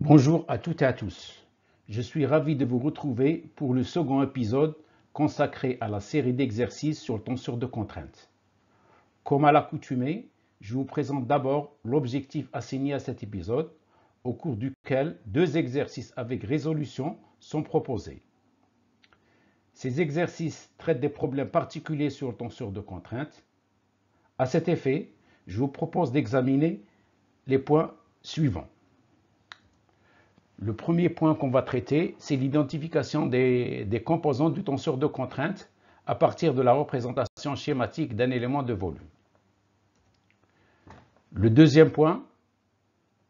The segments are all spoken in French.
Bonjour à toutes et à tous. Je suis ravi de vous retrouver pour le second épisode consacré à la série d'exercices sur le tenseur de contrainte. Comme à l'accoutumée, je vous présente d'abord l'objectif assigné à cet épisode, au cours duquel deux exercices avec résolution sont proposés. Ces exercices traitent des problèmes particuliers sur le tenseur de contrainte. À cet effet, je vous propose d'examiner les points suivants. Le premier point qu'on va traiter, c'est l'identification des composants du tenseur de contrainte à partir de la représentation schématique d'un élément de volume. Le deuxième point,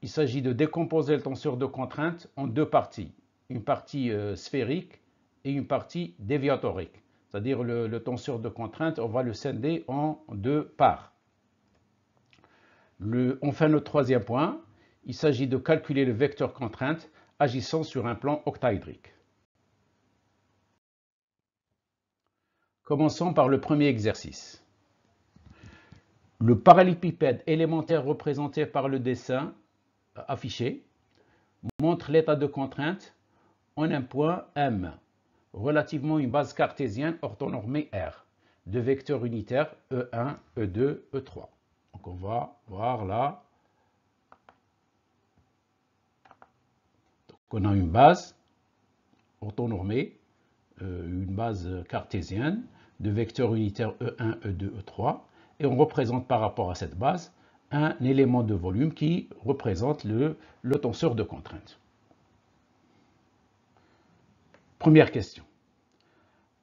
il s'agit de décomposer le tenseur de contrainte en deux parties, une partie sphérique et une partie déviatorique. C'est-à-dire le tenseur de contrainte, on va le scinder en deux parts. Enfin, le troisième point, il s'agit de calculer le vecteur contrainte agissant sur un plan octaédrique. Commençons par le premier exercice. Le parallélépipède élémentaire représenté par le dessin affiché montre l'état de contrainte en un point M, relativement une base cartésienne orthonormée R, de vecteurs unitaires E1, E2, E3. Donc on va voir là. Donc on a une base orthonormée, une base cartésienne de vecteurs unitaires E1, E2, E3, et on représente par rapport à cette base un élément de volume qui représente le tenseur de contrainte. Première question.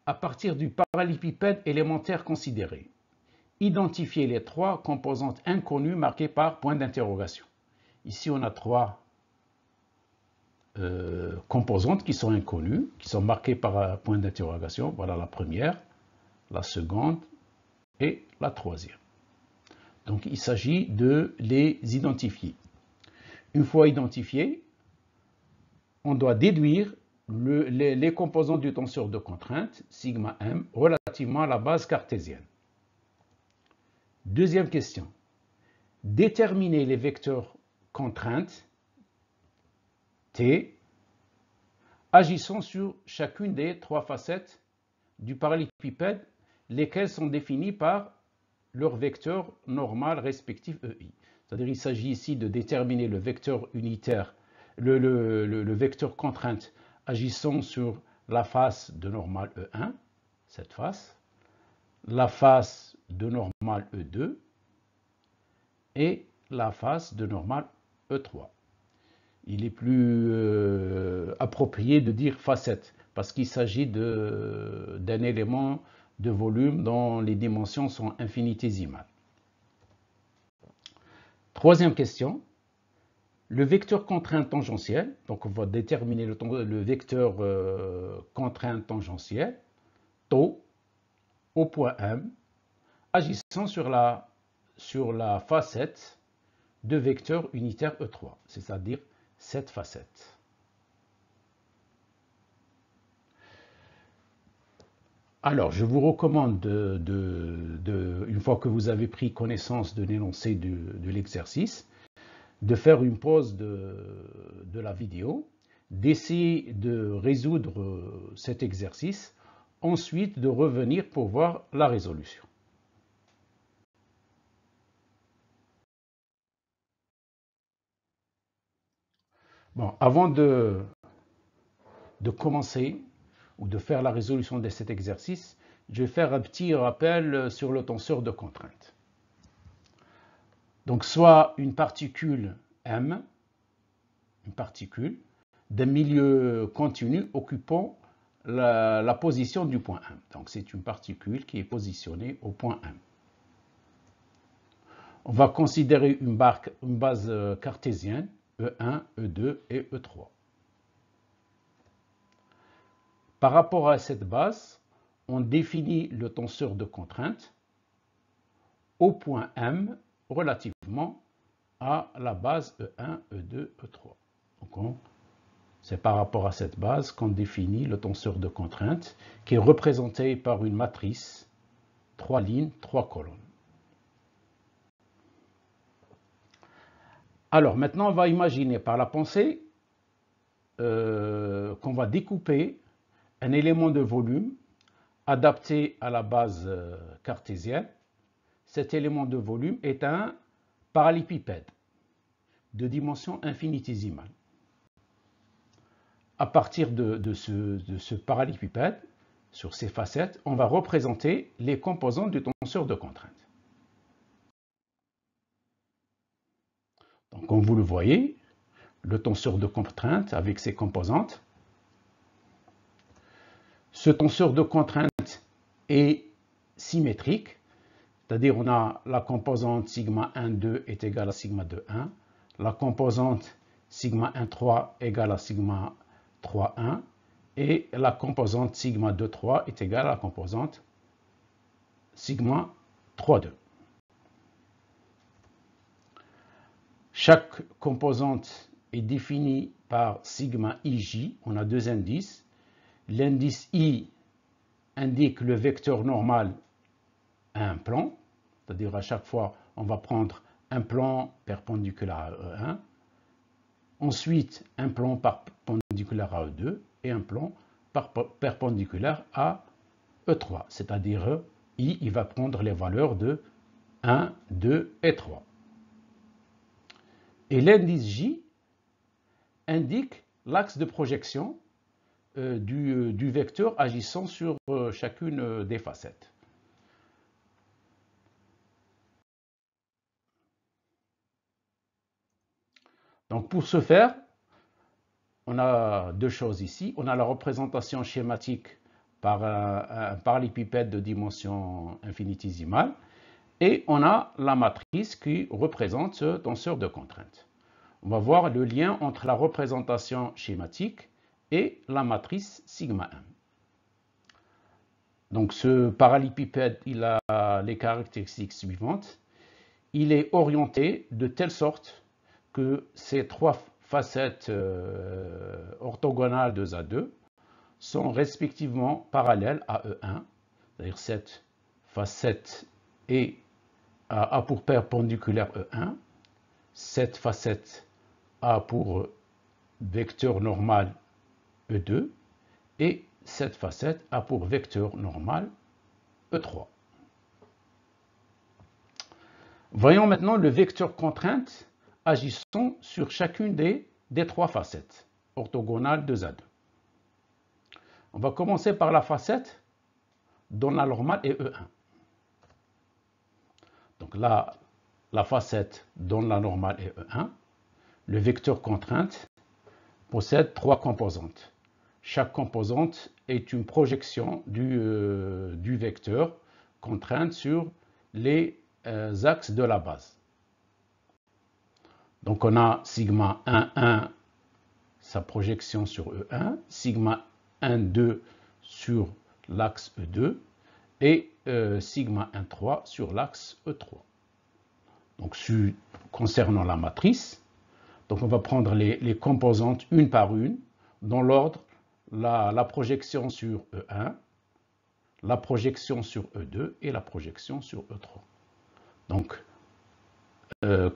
À partir du parallélépipède élémentaire considéré, identifiez les trois composantes inconnues marquées par point d'interrogation. Ici, on a trois composantes qui sont inconnues, qui sont marquées par point d'interrogation. Voilà la première, la seconde et la troisième. Donc, il s'agit de les identifier. Une fois identifiés, on doit déduire les composants du tenseur de contrainte, sigma m, relativement à la base cartésienne. Deuxième question. Déterminer les vecteurs contraintes T agissant sur chacune des trois facettes du parallélépipède, lesquelles sont définies par leur vecteur normal respectif EI. C'est-à-dire qu'il s'agit ici de déterminer le vecteur unitaire, le vecteur contrainte agissant sur la face de normale E1, cette face, la face de normale E2 et la face de normale E3. Il est plus approprié de dire facette parce qu'il s'agit d'un élément de volume dont les dimensions sont infinitésimales. Troisième question. Le vecteur contrainte tangentiel, donc on va déterminer le vecteur contrainte tangentiel, tau, au point M, agissant sur la facette de vecteur unitaire E3, c'est-à-dire cette facette. Alors, je vous recommande, une fois que vous avez pris connaissance de l'énoncé de l'exercice, de faire une pause de la vidéo, d'essayer de résoudre cet exercice, ensuite de revenir pour voir la résolution. Bon, avant de commencer ou de faire la résolution de cet exercice, je vais faire un petit rappel sur le tenseur de contrainte. Donc, soit une particule M, une particule d'un milieu continu occupant la position du point M. Donc, c'est une particule qui est positionnée au point M. On va considérer une base cartésienne, E1, E2 et E3. Par rapport à cette base, on définit le tenseur de contrainte au point M relativement à la base E1, E2, E3. Donc c'est par rapport à cette base qu'on définit le tenseur de contrainte qui est représenté par une matrice, 3 lignes, 3 colonnes. Alors maintenant, on va imaginer par la pensée qu'on va découper un élément de volume adapté à la base cartésienne. Cet élément de volume est un parallépipède de dimension infinitésimale. À partir de ce parallépipède, sur ses facettes, on va représenter les composantes du tenseur de contrainte. Donc, comme vous le voyez, le tenseur de contrainte avec ses composantes. Ce tenseur de contrainte est symétrique, c'est-à-dire on a la composante sigma 1, 2 est égale à sigma 2, 1, la composante sigma 1, 3 égale à sigma 3, 1, et la composante sigma 2, 3 est égale à la composante sigma 3, 2. Chaque composante est définie par sigma ij, on a deux indices. L'indice i indique le vecteur normal à un plan, c'est-à-dire à chaque fois on va prendre un plan perpendiculaire à E1, ensuite un plan perpendiculaire à E2 et un plan perpendiculaire à E3, c'est-à-dire i il va prendre les valeurs de 1, 2 et 3. Et l'indice j indique l'axe de projection du vecteur agissant sur chacune des facettes. Donc pour ce faire, on a deux choses ici. On a la représentation schématique par un parallépipède de dimension infinitésimale et on a la matrice qui représente ce tenseur de contrainte. On va voir le lien entre la représentation schématique et la matrice sigma 1. Donc ce parallépipède, il a les caractéristiques suivantes. Il est orienté de telle sorte que ces trois facettes orthogonales 2 à 2 sont respectivement parallèles à E1, c'est-à-dire cette facette a pour perpendiculaire E1, cette facette a pour vecteur normal E2 et cette facette a pour vecteur normal E3. Voyons maintenant le vecteur contrainte agissant sur chacune des trois facettes orthogonales 2 à 2. On va commencer par la facette dont la normale est E1. Donc là, la facette dont la normale est E1, le vecteur contrainte possède trois composantes. Chaque composante est une projection du vecteur contrainte sur les axes de la base. Donc on a sigma 1, 1, sa projection sur E1, sigma 1, 2 sur l'axe E2 et sigma 1, 3 sur l'axe E3. Donc concernant la matrice, donc on va prendre les composantes une par une dans l'ordre la projection sur E1, la projection sur E2 et la projection sur E3. Donc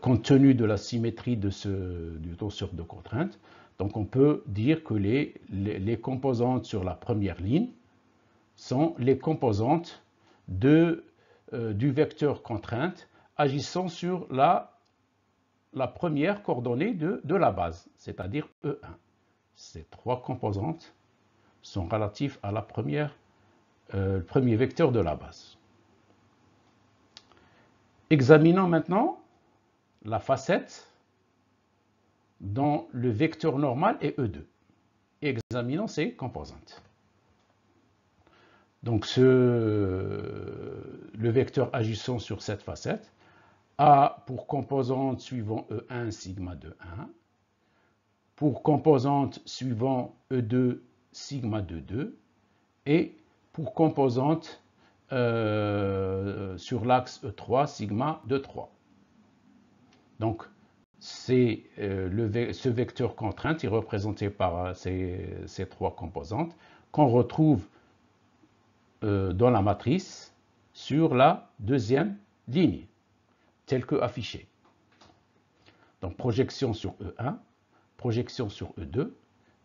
compte tenu de la symétrie du tenseur de contrainte, donc on peut dire que les composantes sur la première ligne sont les composantes du vecteur contrainte agissant sur la première coordonnée de la base, c'est-à-dire E1. Ces trois composantes sont relatives à le premier vecteur de la base. Examinons maintenant la facette dont le vecteur normal est E2. Examinons ses composantes. Donc le vecteur agissant sur cette facette a pour composante suivant E1 sigma 2, 1. Pour composante suivant E2 sigma 2, 2. Et pour composante sur l'axe E3 sigma 2, 3. Donc, ce vecteur contrainte est représenté par ces trois composantes qu'on retrouve dans la matrice sur la deuxième ligne, telle que affichée. Donc, projection sur E1, projection sur E2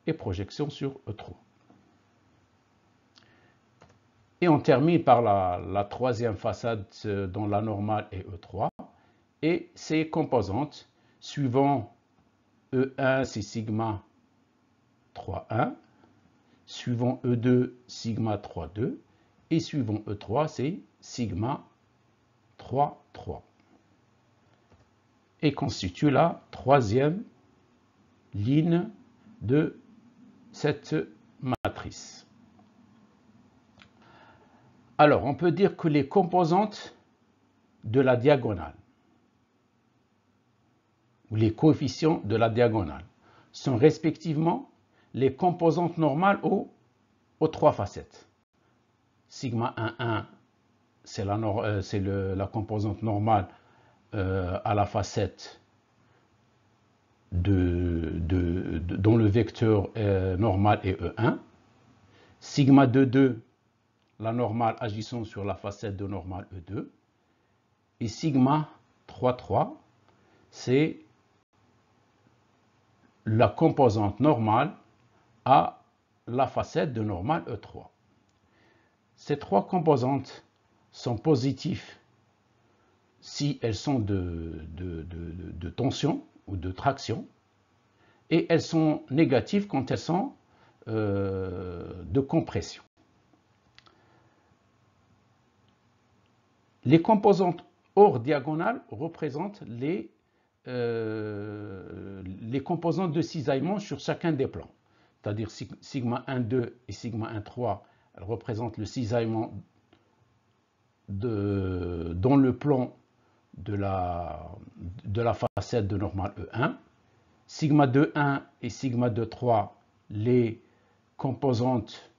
et projection sur E3. Et on termine par la troisième façade dont la normale est E3 et ses composantes suivant E1 c'est sigma 3,1, suivant E2 sigma 3,2 et suivant E3 c'est sigma 3,3 et constitue la troisième ligne de cette matrice. Alors, on peut dire que les composantes de la diagonale, ou les coefficients de la diagonale, sont respectivement les composantes normales aux trois facettes. Sigma 1,1, c'est la composante normale à la facette dont le vecteur normal est E1. Sigma 2,2, la normale agissant sur la facette de normale E2. Et sigma 3,3, c'est la composante normale à la facette de normale E3. Ces trois composantes sont positives si elles sont de tension ou de traction, et elles sont négatives quand elles sont de compression. Les composantes hors diagonale représentent les composantes de cisaillement sur chacun des plans. C'est-à-dire sigma 1,2 et sigma 1,3, elles représentent le cisaillement dans le plan de la facette de normale E1. Sigma 2,1 et sigma 2,3, les composantes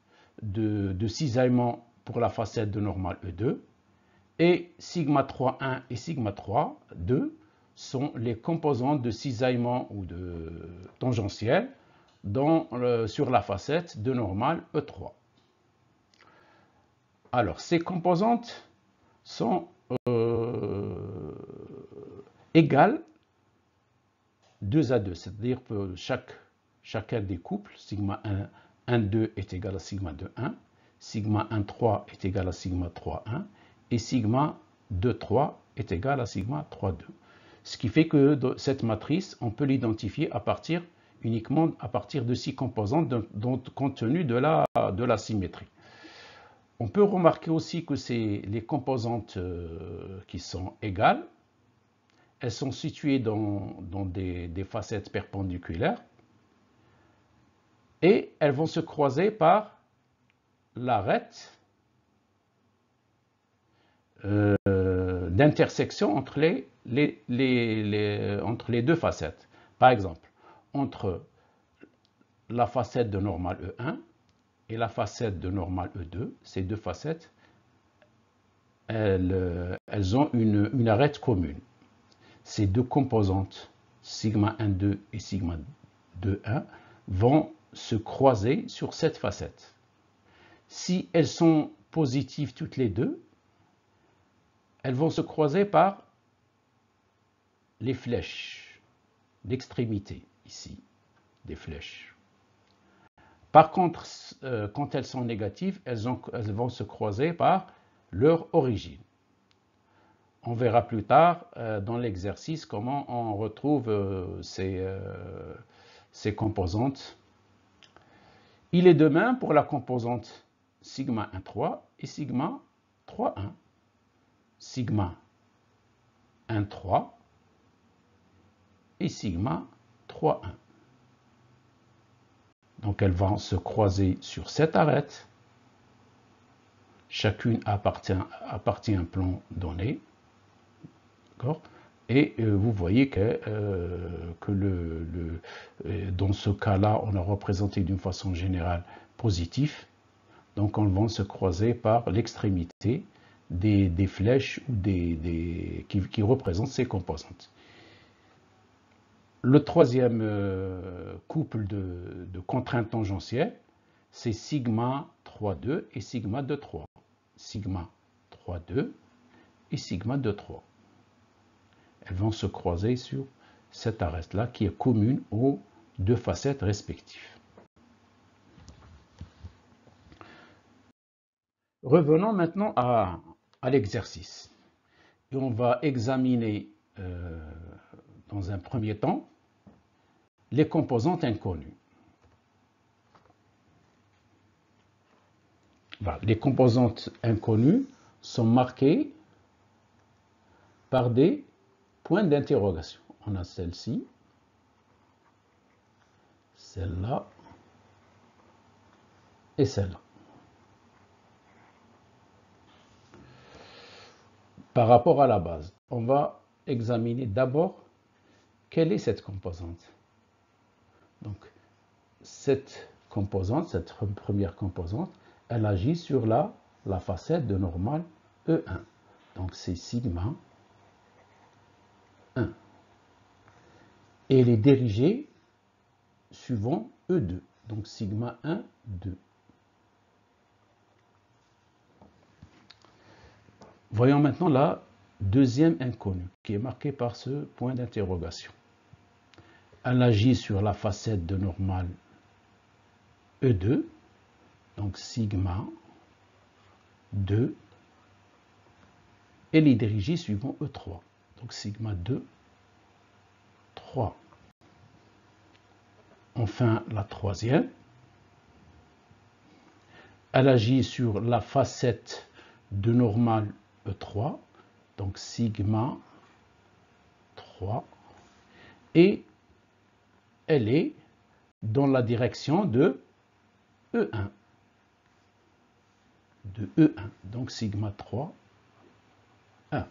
de cisaillement pour la facette de normale E2. Et sigma 3,1 et sigma 3,2 sont les composantes de cisaillement ou de tangentiel sur la facette de normale E3. Alors, ces composantes sont égales 2 à 2, c'est-à-dire que chacun des couples, sigma 1,2 est égal à sigma 2,1, sigma 1,3 est égal à sigma 3,1, et sigma 2,3 est égal à sigma 3,2. Ce qui fait que cette matrice, on peut l'identifier uniquement à partir de 6 composantes compte tenu de la symétrie. On peut remarquer aussi que les composantes qui sont égales, elles sont situées dans des facettes perpendiculaires et elles vont se croiser par l'arête d'intersection entre entre les deux facettes. Par exemple, entre la facette de normale E1 et la facette de normale E2, ces deux facettes, elles ont une arête commune. Ces deux composantes, sigma 1,2 et sigma 2,1, vont se croiser sur cette facette. Si elles sont positives toutes les deux, elles vont se croiser par les flèches, l'extrémité ici des flèches. Par contre, quand elles sont négatives, elles vont se croiser par leur origine. On verra plus tard dans l'exercice comment on retrouve ces composantes. Il est de même pour la composante sigma 1,3 et sigma 3,1. Sigma 1,3 et sigma 3,1. Donc elles vont se croiser sur cette arête. Chacune appartient à un plan donné. Et vous voyez que dans ce cas-là, on a représenté d'une façon générale positif. Donc on va se croiser par l'extrémité des flèches ou qui représentent ces composantes. Le troisième couple de contraintes tangentielles, c'est sigma 3,2 et sigma 2,3. Sigma 3,2 et sigma 2,3. Elles vont se croiser sur cette arête-là qui est commune aux deux facettes respectives. Revenons maintenant à l'exercice. Et on va examiner dans un premier temps les composantes inconnues. Voilà. Les composantes inconnues sont marquées par des points d'interrogation. On a celle-ci, celle-là et celle-là. Par rapport à la base, on va examiner d'abord quelle est cette composante. Donc, cette composante, cette première composante, elle agit sur la facette de normale E1. Donc, c'est sigma 1. Et elle est dirigée suivant E2. Donc, sigma 1, 2. Voyons maintenant la deuxième inconnue, qui est marquée par ce point d'interrogation. Elle agit sur la facette de normale E2, donc sigma 2, et les dirigée suivant E3, donc sigma 2, 3. Enfin, la troisième, elle agit sur la facette de normale E3, donc sigma 3, et elle est dans la direction de E1. De E1, donc sigma 3, 1.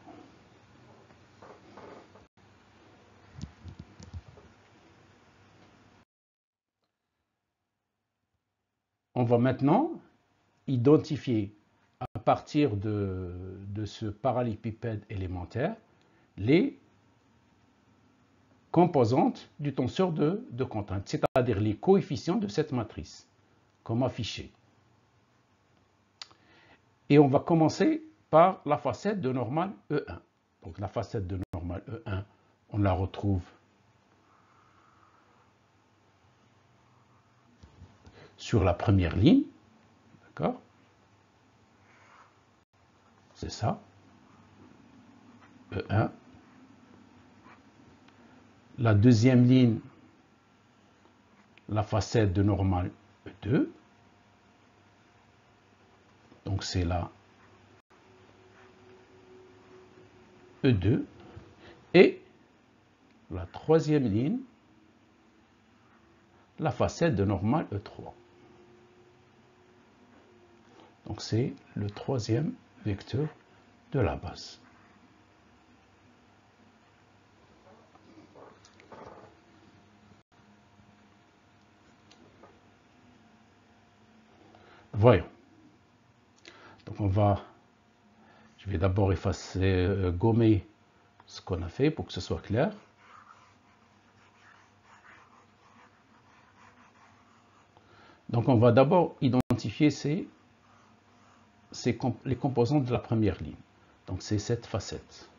On va maintenant identifier à partir de ce parallélépipède élémentaire les composantes du tenseur de contrainte, c'est-à-dire les coefficients de cette matrice, comme affiché. Et on va commencer par la facette de normale E1. Donc la facette de normale E1, on la retrouve sur la première ligne, d'accord? C'est ça, E1. La deuxième ligne, la facette de normale E2. Donc c'est là E2. Et la troisième ligne, la facette de normale E3. Donc c'est le troisième vecteur de la base. Voyons. Donc je vais d'abord effacer, gommer ce qu'on a fait pour que ce soit clair. Donc on va d'abord identifier les composantes de la première ligne. Donc c'est cette facette.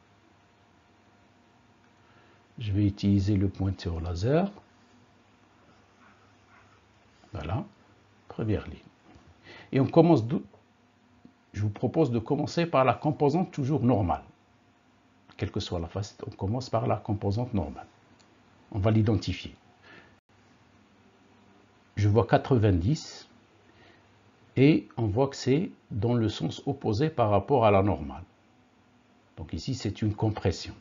Je vais utiliser le pointeur laser. Voilà, première ligne. Et on commence, je vous propose de commencer par la composante toujours normale. Quelle que soit la facette, on commence par la composante normale. On va l'identifier. Je vois 90 et on voit que c'est dans le sens opposé par rapport à la normale. Donc ici, c'est une compression.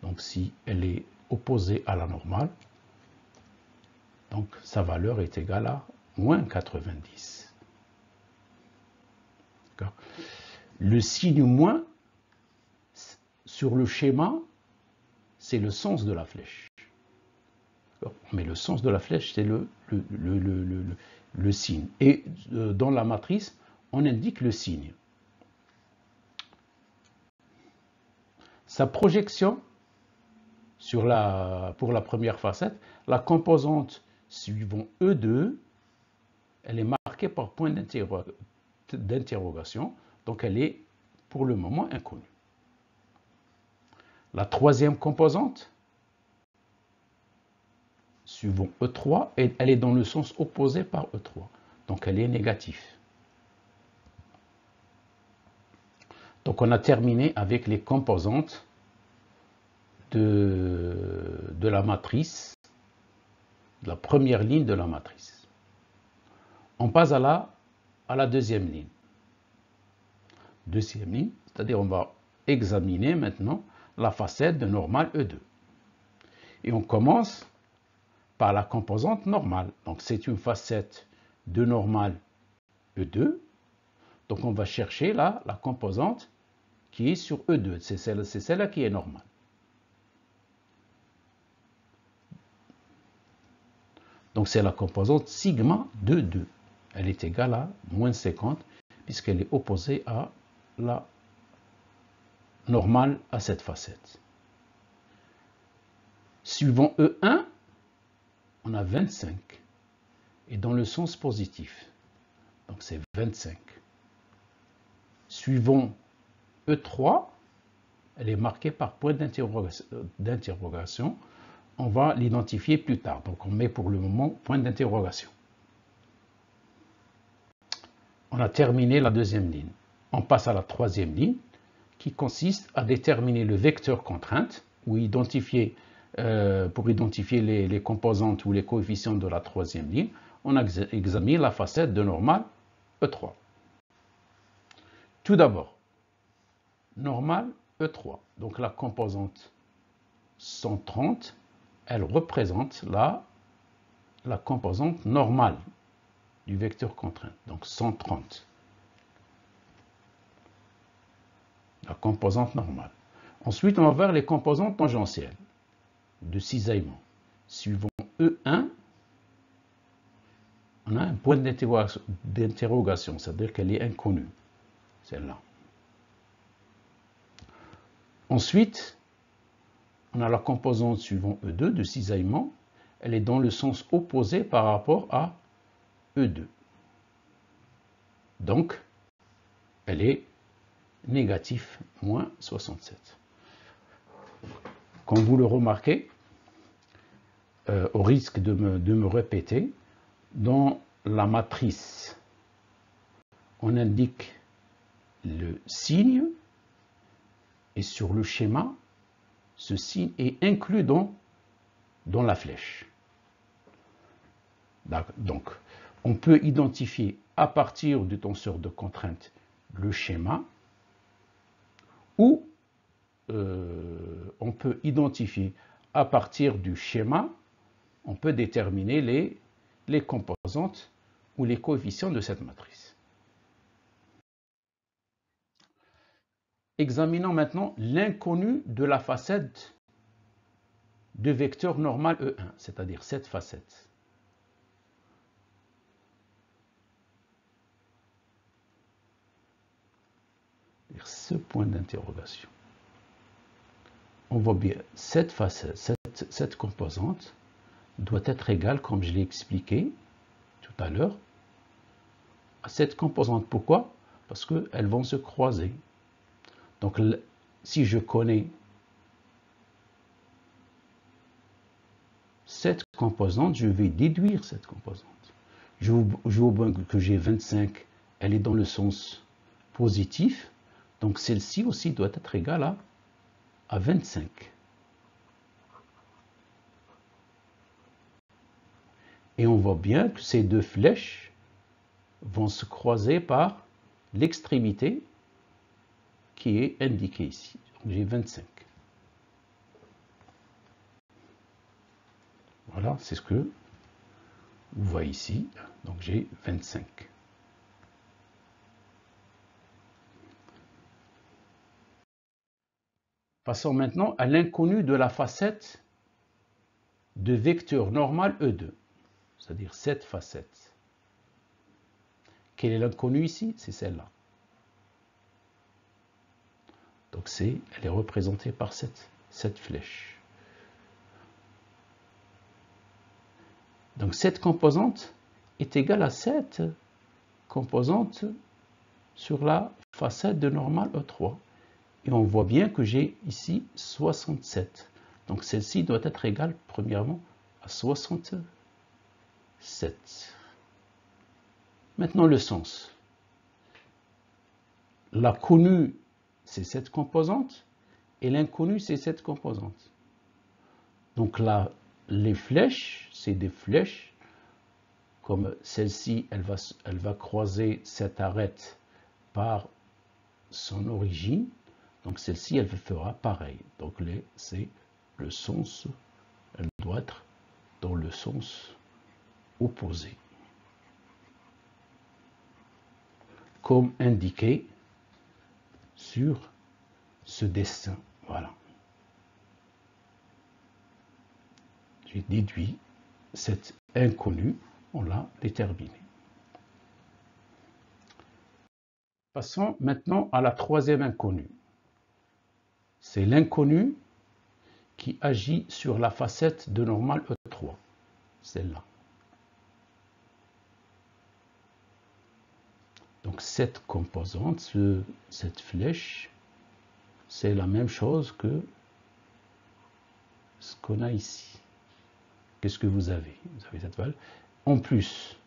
Donc si elle est opposée à la normale, donc sa valeur est égale à moins 90. Le signe moins, sur le schéma, c'est le sens de la flèche. Mais le sens de la flèche, c'est le signe. Et dans la matrice, on indique le signe. Sa projection pour la première facette, la composante suivant E2, elle est marquée par point d'interrogation, donc elle est pour le moment inconnue. La troisième composante, suivant E3, elle est dans le sens opposé par E3, donc elle est négative. Donc on a terminé avec les composantes de la matrice, de la première ligne de la matrice. On passe à la deuxième ligne. Deuxième ligne, c'est-à-dire on va examiner maintenant la facette de normale E2. Et on commence par la composante normale. Donc c'est une facette de normale E2. Donc on va chercher là la composante qui est sur E2. C'est celle-là qui est normale. Donc c'est la composante sigma de 2. Elle est égale à moins 50 puisqu'elle est opposée à la normale à cette facette. Suivant E1, on a 25. Et dans le sens positif. Donc c'est 25. Suivant E3, elle est marquée par point d'interrogation. On va l'identifier plus tard. Donc on met pour le moment point d'interrogation. On a terminé la deuxième ligne. On passe à la troisième ligne qui consiste à déterminer le vecteur contrainte ou pour identifier les composantes ou les coefficients de la troisième ligne. On examine la facette de normale E3. Tout d'abord, normale E3. Donc la composante 130, elle représente la composante normale du vecteur contrainte. Donc 130. La composante normale. Ensuite, on va voir les composantes tangentielles de cisaillement. Suivant E1, on a un point d'interrogation, c'est-à-dire qu'elle est inconnue, celle-là. Ensuite, on a la composante suivant E2 de cisaillement. Elle est dans le sens opposé par rapport à E2. Donc, elle est négatif, moins 67. Comme vous le remarquez, au risque de me répéter, dans la matrice, on indique le signe et sur le schéma, ce signe est inclus dans la flèche. Donc, on peut identifier à partir du tenseur de contrainte le schéma ou on peut identifier à partir du schéma, on peut déterminer les composantes ou les coefficients de cette matrice. Examinons maintenant l'inconnu de la facette de vecteur normal E1, c'est-à-dire cette facette. Ce point d'interrogation. On voit bien cette facette, cette composante doit être égale, comme je l'ai expliqué tout à l'heure, à cette composante. Pourquoi? Parce qu'elles vont se croiser. Donc, si je connais cette composante, je vais déduire cette composante. Je vois que j'ai 25, elle est dans le sens positif. Donc, celle-ci aussi doit être égale à 25. Et on voit bien que ces deux flèches vont se croiser par l'extrémité qui est indiquée ici. Donc j'ai 25. Voilà, c'est ce que vous voyez ici. Donc j'ai 25. Passons maintenant à l'inconnu de la facette de vecteur normal E2, c'est-à-dire cette facette. Quelle est l'inconnue ici? C'est celle-là. Donc elle est représentée par cette flèche. Donc cette composante est égale à cette composante sur la facette de normale E3. Et on voit bien que j'ai ici 67. Donc celle-ci doit être égale premièrement à 67. Maintenant le sens. La connue c'est cette composante, et l'inconnu, c'est cette composante. Donc là, les flèches, c'est des flèches, comme celle-ci, elle va croiser cette arête par son origine. Donc celle-ci, elle fera pareil. Donc c'est le sens, elle doit être dans le sens opposé. Comme indiqué sur ce dessin. Voilà. J'ai déduit cet inconnu, on l'a déterminé. Passons maintenant à la troisième inconnue. C'est l'inconnu qui agit sur la facette de normale E3, celle-là. Donc cette composante, cette flèche, c'est la même chose que ce qu'on a ici. Qu'est-ce que vous avez? Vous avez cette valve. En plus,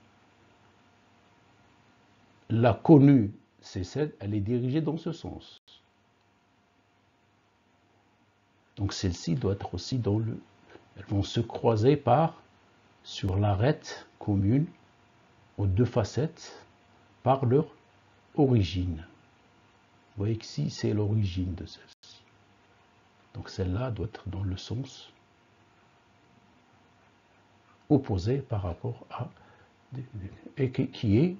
la connue C7, elle est dirigée dans ce sens. Donc celle-ci doit être aussi dans le... Elles vont se croiser sur l'arête commune aux deux facettes par leur origine. Vous voyez qu'ici, c'est l'origine de celle-ci. Donc celle-là doit être dans le sens opposé par rapport à... et qui est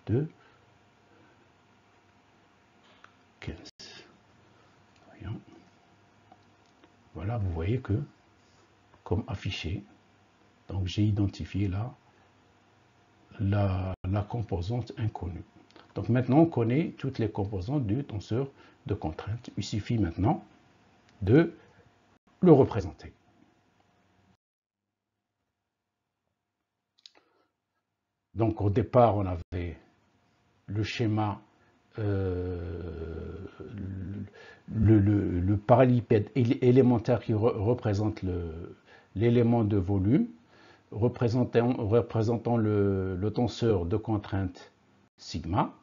de 15. Voyons. Voilà, vous voyez que, comme affiché, donc j'ai identifié là la composante inconnue. Donc maintenant, on connaît toutes les composantes du tenseur de contrainte. Il suffit maintenant de le représenter. Donc au départ, on avait le schéma, le parallélépipède élémentaire qui représente l'élément de volume, représentant le tenseur de contrainte sigma,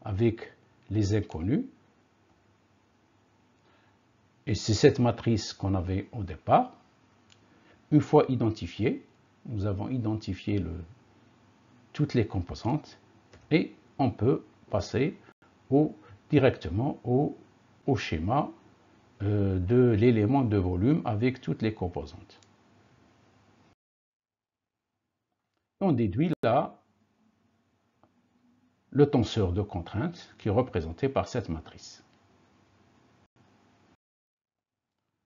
avec les inconnus. Et c'est cette matrice qu'on avait au départ. Une fois identifiée, nous avons identifié toutes les composantes et on peut passer directement au schéma de l'élément de volume avec toutes les composantes. On déduit là le tenseur de contrainte qui est représenté par cette matrice.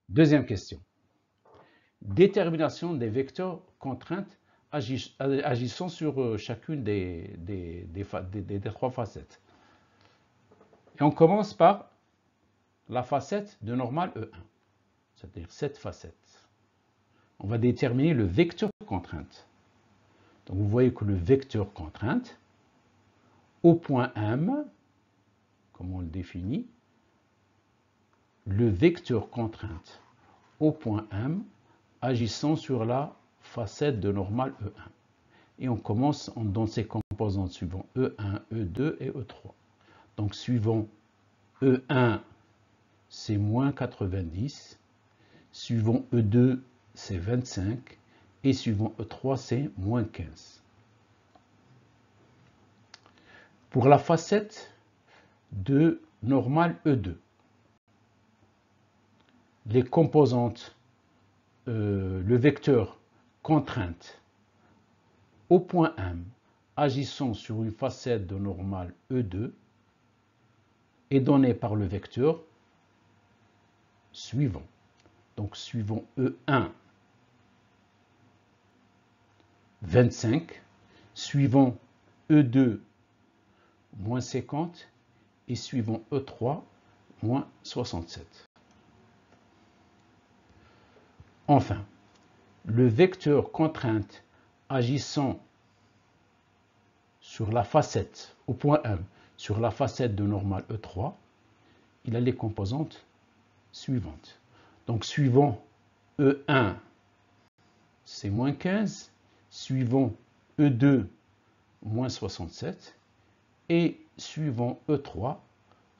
Deuxième question. Détermination des vecteurs contraintes agissant sur chacune des trois facettes. Et on commence par la facette de normale E1, c'est-à-dire cette facette. On va déterminer le vecteur contrainte. Donc vous voyez que le vecteur contrainte, au point M, comme on le définit, le vecteur contrainte au point M agissant sur la facette de normale E1. Et on commence dans ces composantes suivant E1, E2 et E3. Donc suivant E1, c'est moins 90, suivant E2, c'est 25, et suivant E3, c'est moins 15. Pour la facette de normale E2, les composantes, le vecteur contrainte au point M agissant sur une facette de normale E2 est donné par le vecteur suivant. Donc suivant E1, 25, suivant E2, moins 50, et suivant E3, moins 67. Enfin, le vecteur contrainte agissant sur la facette, au point M, sur la facette de normale E3, il a les composantes suivantes. Donc suivant E1, c'est moins 15, suivant E2, moins 67, et suivant E3,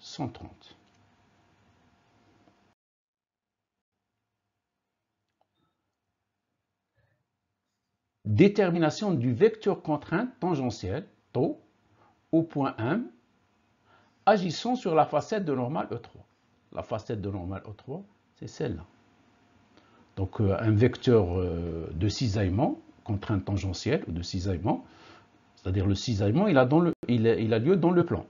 130. détermination du vecteur contrainte tangentiel, tau, au point M, agissant sur la facette de normale E3. La facette de normale E3, c'est celle-là. Donc un vecteur de cisaillement, contrainte tangentielle ou de cisaillement, c'est-à-dire le cisaillement, il a lieu dans le plan.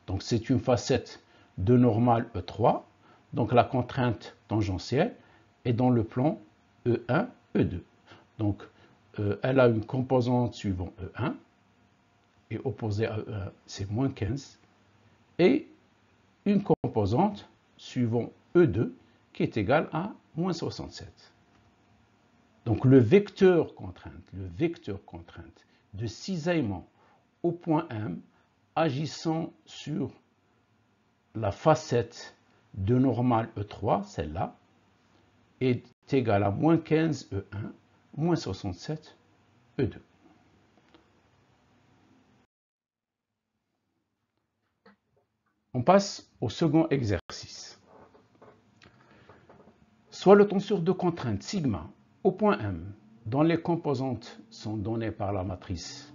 Donc c'est une facette de normale E3, donc la contrainte tangentielle est dans le plan E1, E2. Donc elle a une composante suivant E1, et opposée à E1, c'est moins 15, et une composante suivant E2 qui est égale à moins 67. Donc le vecteur contrainte de cisaillement au point M agissant sur la facette de normale E3, celle-là, est égal à moins 15 E1, moins 67 E2. On passe au second exercice. Soit le tenseur de contrainte sigma au point M, dont les composantes sont données par la matrice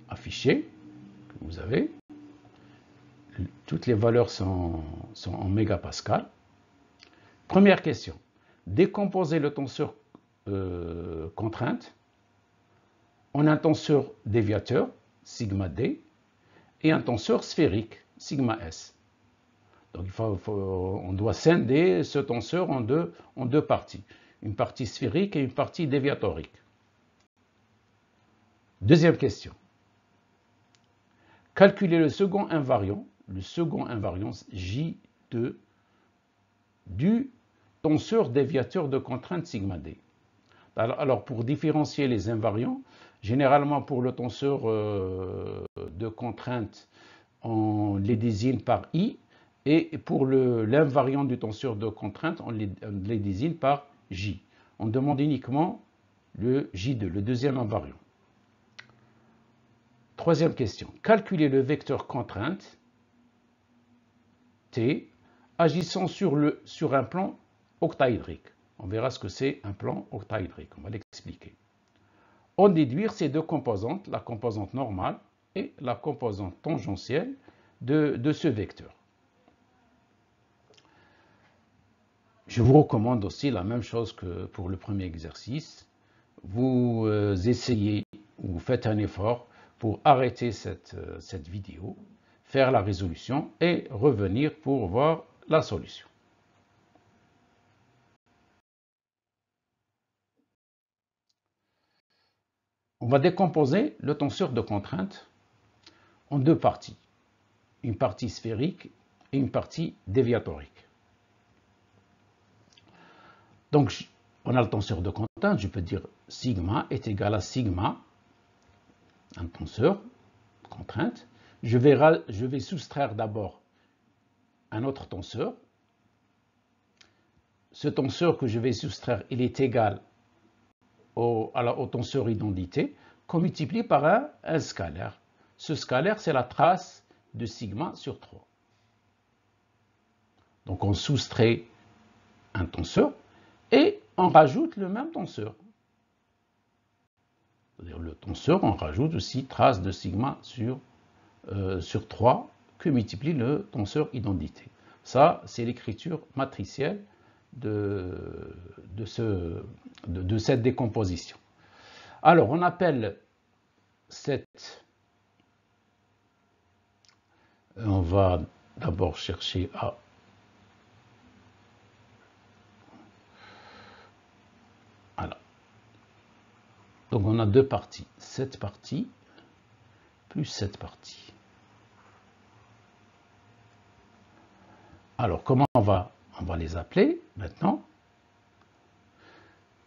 affichée, que vous avez. Toutes les valeurs sont en mégapascal. Première question. Décomposer le tenseur contrainte en un tenseur déviateur, sigma D, et un tenseur sphérique, sigma S. Donc on doit scinder ce tenseur en deux parties. Une partie sphérique et une partie déviatorique. Deuxième question. Calculer le second invariant J2 du tenseur déviateur de contrainte sigma D. Alors pour différencier les invariants, généralement pour le tenseur de contrainte, on les désigne par I, et pour l'invariant du tenseur de contrainte, on les désigne par J. On demande uniquement le J2, le deuxième invariant. Troisième question. Calculer le vecteur contrainte T agissant sur un plan octaédrique. On verra ce que c'est un plan octaédrique, on va l'expliquer. En déduire ces deux composantes, la composante normale et la composante tangentielle de ce vecteur. Je vous recommande aussi la même chose que pour le premier exercice. Vous essayez ou faites un effort pour arrêter cette vidéo, faire la résolution et revenir pour voir la solution. On va décomposer le tenseur de contrainte en deux parties, une partie sphérique et une partie déviatorique. Donc, on a le tenseur de contrainte, je peux dire sigma est égal à sigma, un tenseur contrainte. Je vais soustraire d'abord un autre tenseur. Ce tenseur que je vais soustraire, il est égal au tenseur identité, qu'on multiplie par un scalaire. Ce scalaire, c'est la trace de sigma sur 3. Donc on soustrait un tenseur et on rajoute le même tenseur. C'est-à-dire le tenseur, on rajoute aussi trace de sigma sur 3 que multiplie le tenseur identité. Ça, c'est l'écriture matricielle de cette décomposition. Alors, on appelle on va d'abord chercher à voilà. Donc on a deux parties, cette partie plus cette partie. Alors comment on va les appeler maintenant?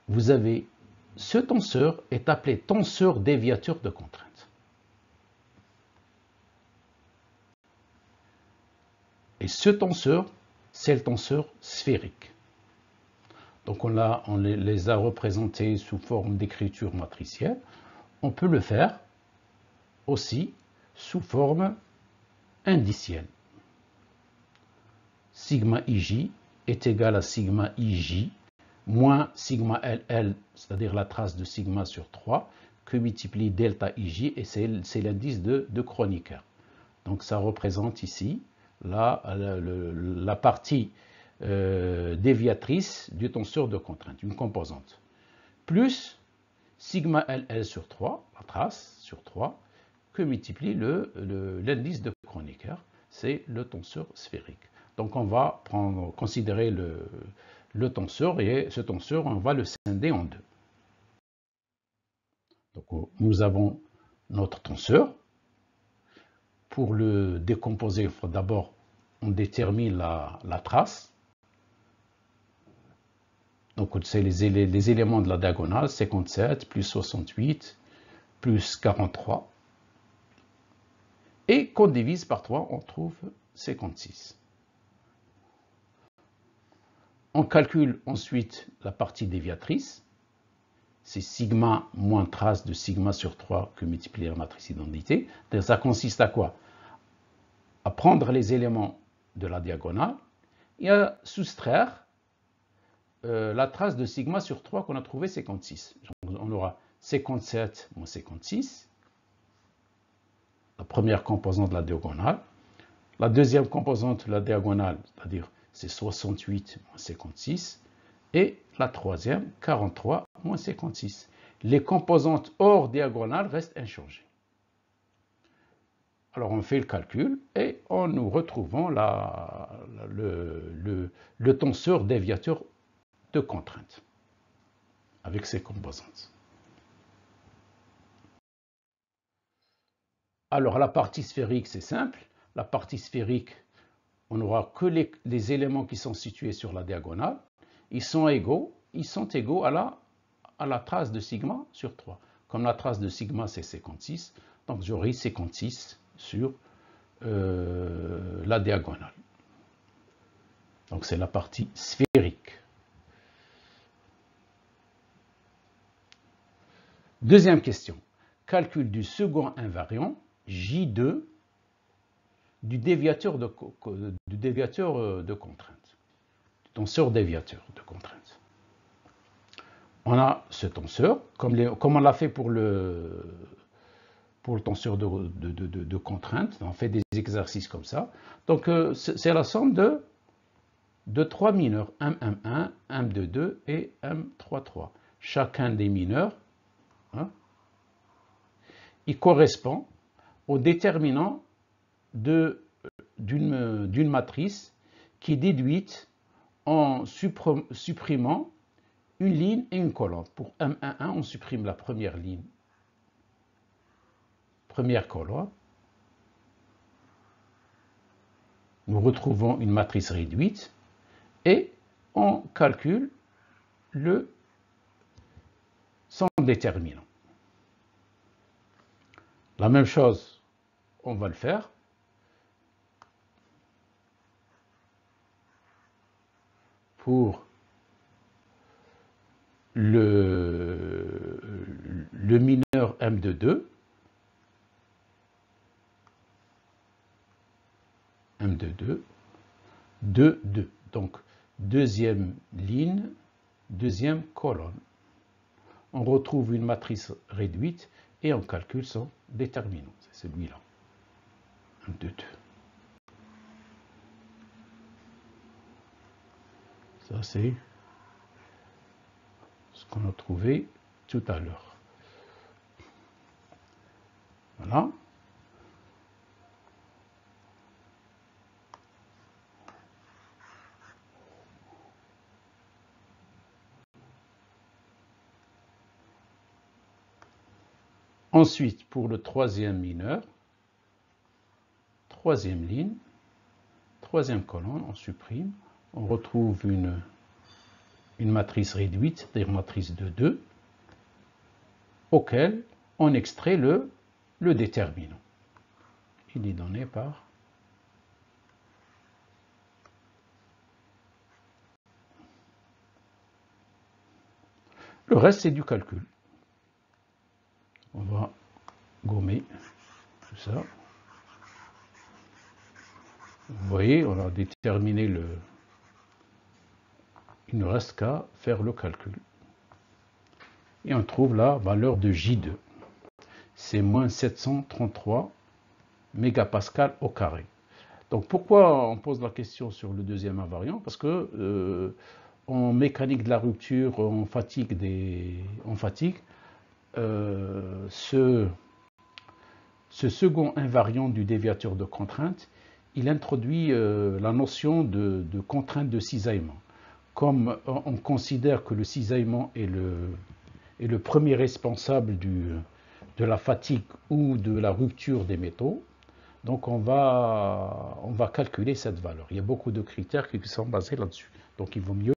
Vous avez ce tenseur est appelé tenseur déviateur de contrainte. Et ce tenseur, c'est le tenseur sphérique. Donc on les a représentés sous forme d'écriture matricielle. On peut le faire aussi sous forme indicielle. Sigma ij est égal à sigma ij moins sigma LL, c'est-à-dire la trace de sigma sur 3, que multiplie delta IJ, et c'est l'indice de Kronecker. Donc ça représente ici la partie déviatrice du tenseur de contrainte, une composante, plus sigma LL sur 3, la trace sur 3, que multiplie l'indice de Kronecker, c'est le tenseur sphérique. Donc on va considérer le tenseur, et ce tenseur, on va le scinder en deux. Donc nous avons notre tenseur. Pour le décomposer, il faut d'abord on détermine la trace. Donc c'est les éléments de la diagonale, 57 plus 68 plus 43. Et qu'on divise par 3, on trouve 56. On calcule ensuite la partie déviatrice. C'est sigma moins trace de sigma sur 3 que multiplier la matrice identité. Ça consiste à quoi? À prendre les éléments de la diagonale et à soustraire la trace de sigma sur 3 qu'on a trouvé 56. On aura 57 moins 56, la première composante de la diagonale. La deuxième composante de la diagonale, c'est-à-dire c'est 68 moins 56. Et la troisième, 43 moins 56. Les composantes hors diagonale restent inchangées. Alors on fait le calcul et nous retrouvons le tenseur déviateur de contrainte avec ses composantes. Alors la partie sphérique, c'est simple. La partie sphérique, on n'aura que les éléments qui sont situés sur la diagonale. Ils sont égaux à la trace de sigma sur 3. Comme la trace de sigma, c'est 56, donc j'aurai 56 sur la diagonale. Donc c'est la partie sphérique. Deuxième question. Calcul du second invariant, J2, du déviateur de contrainte, du tenseur déviateur de contrainte. On a ce tenseur, comme on l'a fait pour le tenseur de contrainte, on fait des exercices comme ça. Donc c'est la somme de 3 mineurs, M1, M22 et M33. Chacun des mineurs, il correspond au déterminant d'une matrice qui est déduite en supprimant une ligne et une colonne. Pour M11, on supprime la première ligne, première colonne. Nous retrouvons une matrice réduite et on calcule son déterminant. La même chose, on va le faire pour le mineur M22. M22, 2, 2. Donc, deuxième ligne, deuxième colonne. On retrouve une matrice réduite et on calcule son déterminant. C'est celui-là. 1, 2, 2. Ça, c'est ce qu'on a trouvé tout à l'heure. Voilà. Ensuite, pour le troisième mineur, troisième ligne, troisième colonne, on supprime, on retrouve une matrice réduite, c'est-à-dire matrice de 2, auquel on extrait le déterminant. Il est donné par le reste, c'est du calcul. On va gommer tout ça. Vous voyez, on a déterminé Il ne reste qu'à faire le calcul. Et on trouve la valeur de J2. C'est moins 733 mégapascal au carré. Donc pourquoi on pose la question sur le deuxième invariant? Parce que en mécanique de la rupture, en fatigue, ce second invariant du déviateur de contrainte, il introduit la notion de contrainte de cisaillement. Comme on considère que le cisaillement est le premier responsable de la fatigue ou de la rupture des métaux, donc on va calculer cette valeur. Il y a beaucoup de critères qui sont basés là-dessus. Donc il vaut mieux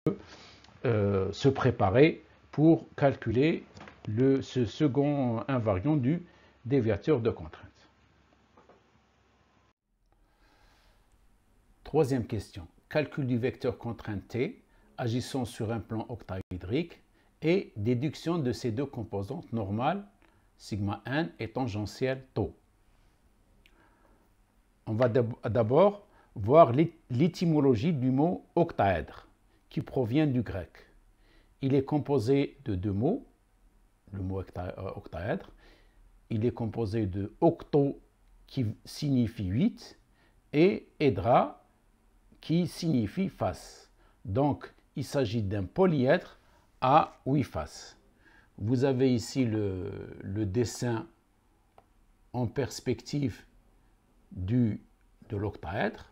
se préparer pour calculer ce second invariant du déviateur de contrainte. Troisième question. Calcul du vecteur contrainte T agissant sur un plan octaédrique et déduction de ces deux composantes normales, sigma n et tangentielle tau. On va d'abord voir l'étymologie du mot octaèdre, qui provient du grec. Il est composé de deux mots, le mot octaèdre. Il est composé de octo, qui signifie 8, et édra, qui signifie face. Donc, il s'agit d'un polyèdre à 8 faces. Vous avez ici le dessin en perspective de l'octaèdre.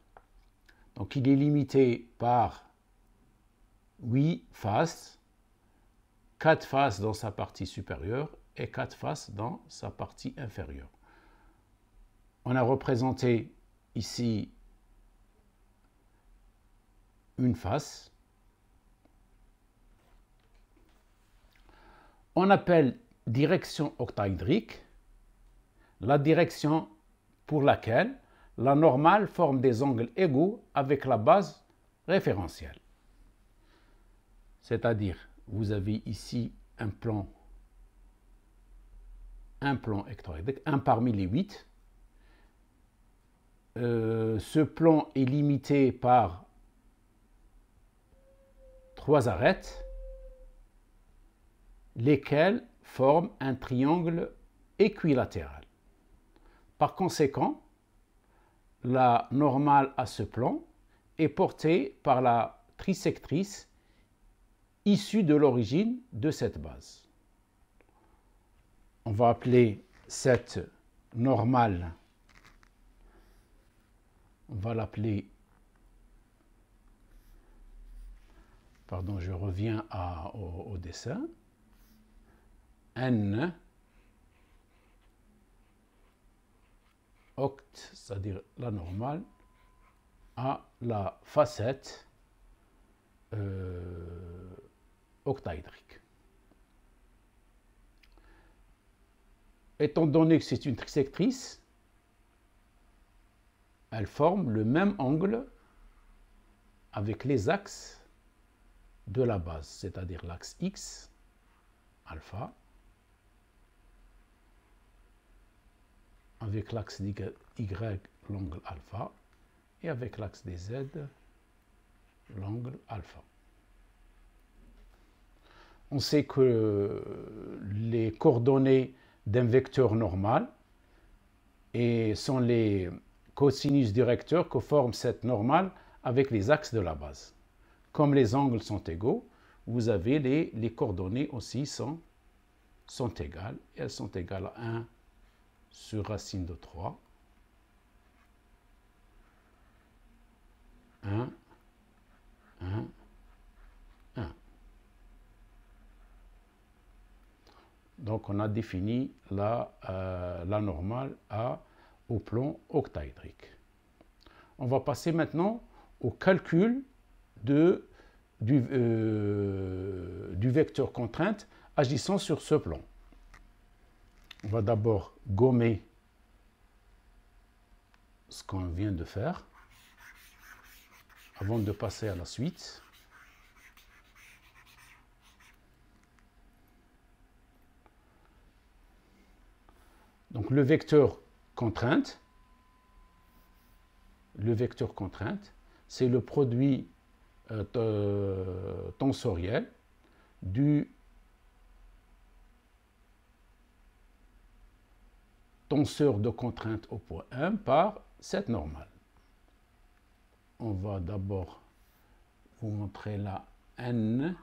Donc, il est limité par 8 faces, 4 faces dans sa partie supérieure et 4 faces dans sa partie inférieure. On a représenté ici une face. On appelle direction octaédrique la direction pour laquelle la normale forme des angles égaux avec la base référentielle. C'est-à-dire, vous avez ici un plan octaédrique, un parmi les 8. Ce plan est limité par 3 arêtes, lesquelles forment un triangle équilatéral. Par conséquent, la normale à ce plan est portée par la trisectrice issue de l'origine de cette base. On va appeler cette normale, on va l'appeler, pardon, je reviens au dessin, N oct, c'est-à-dire la normale, à la facette octaédrique. Étant donné que c'est une trisectrice, elle forme le même angle avec les axes de la base, c'est-à-dire l'axe X, alpha, avec l'axe Y, l'angle alpha, et avec l'axe des Z, l'angle alpha. On sait que les coordonnées d'un vecteur normal sont les cosinus directeurs que forme cette normale avec les axes de la base. Comme les angles sont égaux, vous avez les coordonnées aussi sont égales. Et elles sont égales à 1 sur racine de 3. 1, 1, 1. Donc on a défini la normale au plan octaédrique. On va passer maintenant au calcul du vecteur contrainte agissant sur ce plan. On va d'abord gommer ce qu'on vient de faire avant de passer à la suite. Donc le vecteur contrainte, c'est le produit tensoriel du tenseur de contrainte au point M par cette normale. On va d'abord vous montrer la N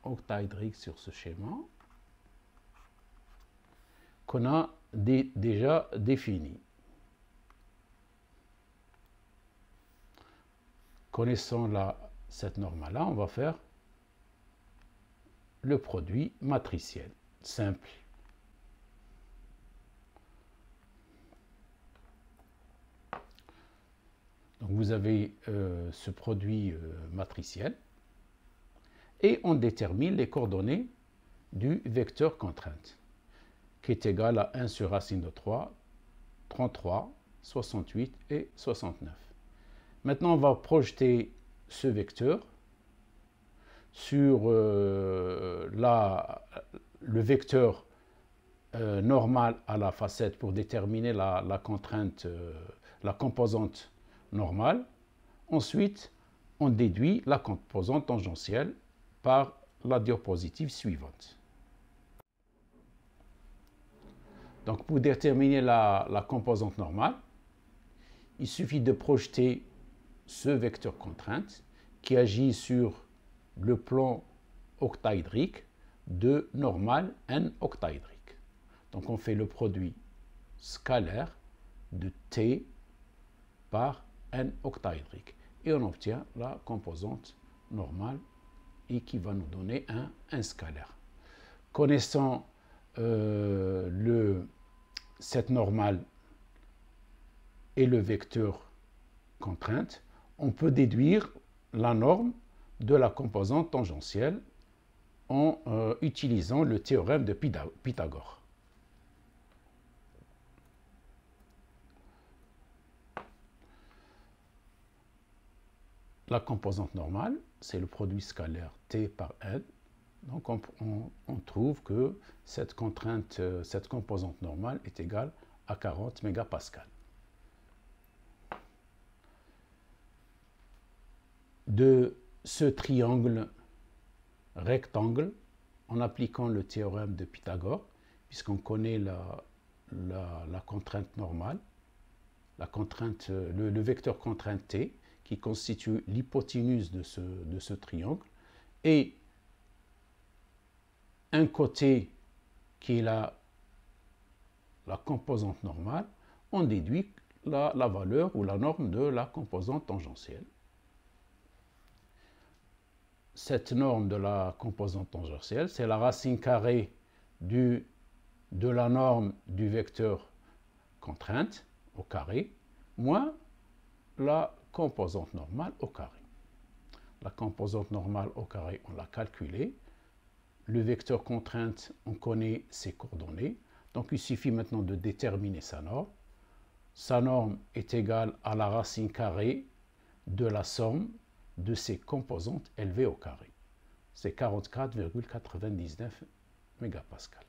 octaédrique sur ce schéma qu'on a déjà défini. Connaissant cette normale-là, on va faire le produit matriciel simple. Donc vous avez ce produit matriciel et on détermine les coordonnées du vecteur contrainte qui est égal à 1 sur racine de 3, 33, 68 et 69. Maintenant, on va projeter ce vecteur sur le vecteur normal à la facette pour déterminer la contrainte, la composante normale. Ensuite, on déduit la composante tangentielle par la diapositive suivante. Donc, pour déterminer la composante normale, il suffit de projeter ce vecteur contrainte qui agit sur le plan octaédrique de normale n octaédrique. Donc, on fait le produit scalaire de t par n octaédrique et on obtient la composante normale et qui va nous donner un scalaire. Connaissant cette normale et le vecteur contrainte, on peut déduire la norme de la composante tangentielle en utilisant le théorème de Pythagore. La composante normale, c'est le produit scalaire t par n. Donc on trouve que cette composante normale est égale à 40 mégapascales. De ce triangle rectangle, en appliquant le théorème de Pythagore, puisqu'on connaît la contrainte normale, le vecteur contrainte t, qui constitue l'hypoténuse de ce triangle, et un côté qui est la composante normale, on déduit la valeur ou la norme de la composante tangentielle. Cette norme de la composante tangentielle, c'est la racine carrée de la norme du vecteur contrainte au carré, moins la composante normale au carré. La composante normale au carré, on l'a calculée. Le vecteur contrainte, on connaît ses coordonnées. Donc, il suffit maintenant de déterminer sa norme. Sa norme est égale à la racine carrée de la somme de ses composantes élevées au carré. C'est 44,99 mégapascales.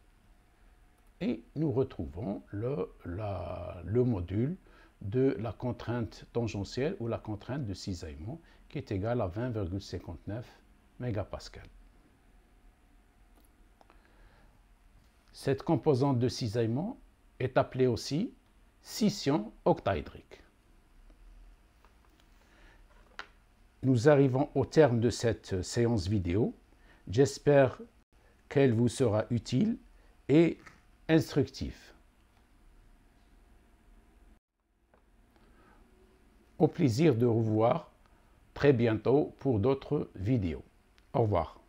Et nous retrouvons le module de la contrainte tangentielle ou la contrainte de cisaillement qui est égale à 20,59 mégapascales. Cette composante de cisaillement est appelée aussi scission octaédrique. Nous arrivons au terme de cette séance vidéo. J'espère qu'elle vous sera utile et instructive. Au plaisir de vous revoir très bientôt pour d'autres vidéos. Au revoir.